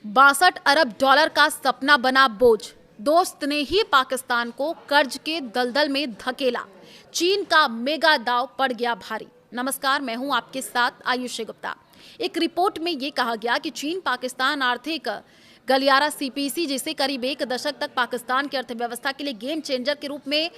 $62 अरब का सपना बना बोझ। दोस्त ने ही पाकिस्तान को कर्ज के दलदल में धकेला। चीन का मेगा दांव पड़ गया भारी। नमस्कार, मैं हूं आपके साथ आयुषी गुप्ता। एक रिपोर्ट में यह कहा गया कि चीन पाकिस्तान आर्थिक गलियारा सीपीसी, जिसे करीब एक दशक तक पाकिस्तान की अर्थव्यवस्था के लिए गेम चेंजर के रूप में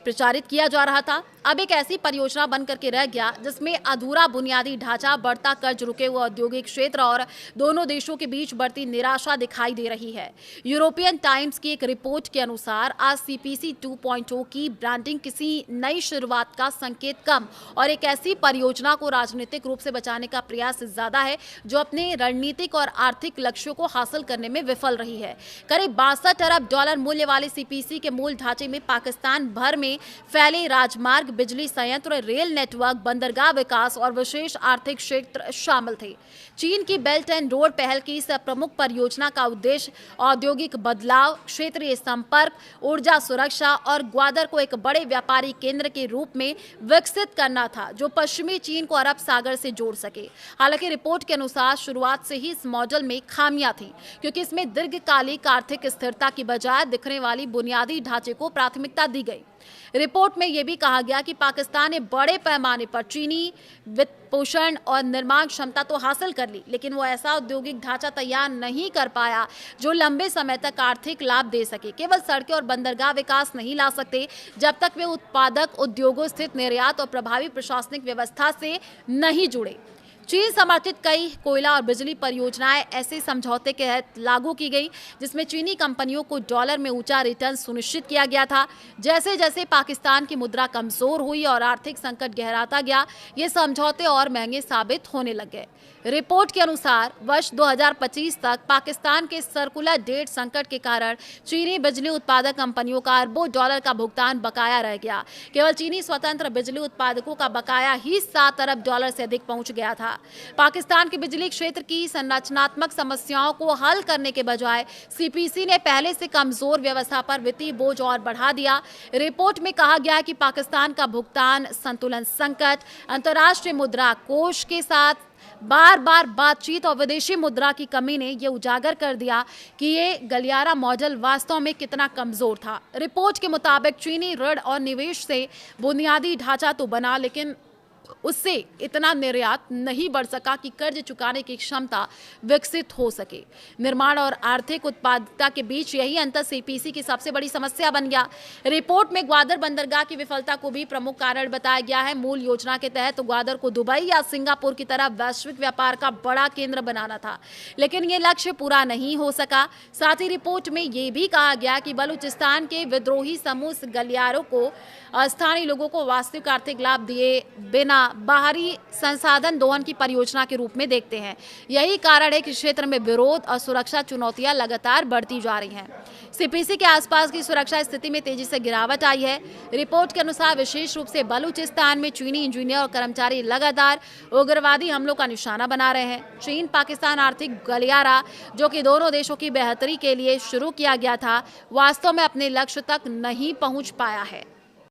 प्रचारित किया जा रहा था, अब एक ऐसी परियोजना बनकर के रह गया जिसमें अधूरा बुनियादी ढांचा, बढ़ता कर्ज, रुके हुए औद्योगिक क्षेत्र और दोनों देशों के बीच बढ़ती निराशा दिखाई दे रही है। यूरोपियन टाइम्स की एक रिपोर्ट के अनुसार आज सीपीसी 2.0 की ब्रांडिंग किसी नई शुरुआत का संकेत कम और एक ऐसी परियोजना को राजनीतिक रूप से बचाने का प्रयास ज्यादा है जो अपने रणनीतिक और आर्थिक लक्ष्यों को हासिल करने में विफल रही है। करीब $62 अरब मूल्य वाले सीपीसी के मूल ढांचे में पाकिस्तान भर में फैले राजमार्ग, बिजली संयंत्र, रेल नेटवर्क, बंदरगाह विकास और विशेष आर्थिक क्षेत्र शामिल थे। चीन की बेल्ट एंड रोड पहल की इस प्रमुख परियोजना का उद्देश्य औद्योगिक बदलाव, क्षेत्रीय संपर्क, ऊर्जा सुरक्षा और ग्वादर को एक बड़े व्यापारी केंद्र के रूप में विकसित करना था जो पश्चिमी चीन को अरब सागर से जोड़ सके। हालांकि रिपोर्ट के अनुसार शुरुआत से ही इस मॉडल में खामियां थी, क्योंकि इसमें दीर्घकालिक आर्थिक स्थिरता की बजाय दिखने वाली बुनियादी ढांचे को प्राथमिकता दी गई। रिपोर्ट में यह भी कहा गया कि पाकिस्तान ने बड़े पैमाने पर चीनी वित्त पोषण और निर्माण क्षमता तो हासिल कर ली, लेकिन वो ऐसा औद्योगिक ढांचा तैयार नहीं कर पाया जो लंबे समय तक आर्थिक लाभ दे सके। केवल सड़कें और बंदरगाह विकास नहीं ला सकते जब तक वे उत्पादक उद्योगों, स्थित निर्यात और प्रभावी प्रशासनिक व्यवस्था से नहीं जुड़े। चीन समर्थित कई कोयला और बिजली परियोजनाएं ऐसे समझौते के तहत लागू की गई जिसमें चीनी कंपनियों को डॉलर में ऊंचा रिटर्न सुनिश्चित किया गया था। जैसे जैसे पाकिस्तान की मुद्रा कमजोर हुई और आर्थिक संकट गहराता गया, ये समझौते और महंगे साबित होने लग गए। रिपोर्ट के अनुसार वर्ष 2025 तक पाकिस्तान के सर्कुलर डेट संकट के कारण चीनी बिजली उत्पादक कंपनियों का अरबों डॉलर का भुगतान बकाया रह गया। केवल चीनी स्वतंत्र बिजली उत्पादकों का बकाया ही $7 अरब से अधिक पहुंच गया था। पाकिस्तान के बिजली क्षेत्र की संरचनात्मक समस्याओं को हल करने के बजाय सीपीसी ने पहले से कमजोर व्यवस्था पर वित्तीय बोझ और बढ़ा दिया। रिपोर्ट में कहा गया कि पाकिस्तान का भुगतान संतुलन संकट, अंतर्राष्ट्रीय मुद्रा कोष के साथ बार बार बातचीत और विदेशी मुद्रा की कमी ने यह उजागर कर दिया कि ये गलियारा मॉडल वास्तव में कितना कमजोर था। रिपोर्ट के मुताबिक चीनी ऋण और निवेश से बुनियादी ढांचा तो बना, लेकिन उससे इतना निर्यात नहीं बढ़ सका कि कर्ज चुकाने की क्षमता विकसित हो सके। निर्माण और आर्थिक उत्पादकता के बीच यही अंतर सीपीसी की सबसे बड़ी समस्या बन गया। रिपोर्ट में ग्वादर बंदरगाह की विफलता को भी प्रमुख कारण बताया गया है। मूल योजना के तहत ग्वादर को दुबई या सिंगापुर की तरह वैश्विक व्यापार का बड़ा केंद्र बनाना था, लेकिन ये लक्ष्य पूरा नहीं हो सका। साथ ही रिपोर्ट में यह भी कहा गया कि बलूचिस्तान के विद्रोही समूह गलियारों को स्थानीय लोगों को वास्तविक आर्थिक लाभ दिए बिना बाहरी संसाधन दोहन की परियोजना के रूप में देखते हैं। यही कारण है कि क्षेत्र में विरोध और सुरक्षा चुनौतियां लगातार बढ़ती जा रही हैं। सीपीसी के आसपास की सुरक्षा स्थिति में तेजी से गिरावट आई है। रिपोर्ट के अनुसार विशेष रूप से बलूचिस्तान में चीनी इंजीनियर और कर्मचारी लगातार उग्रवादी हमलों का निशाना बना रहे हैं। चीन पाकिस्तान आर्थिक गलियारा, जो कि दोनों देशों की बेहतरी के लिए शुरू किया गया था, वास्तव में अपने लक्ष्य तक नहीं पहुंच पाया है।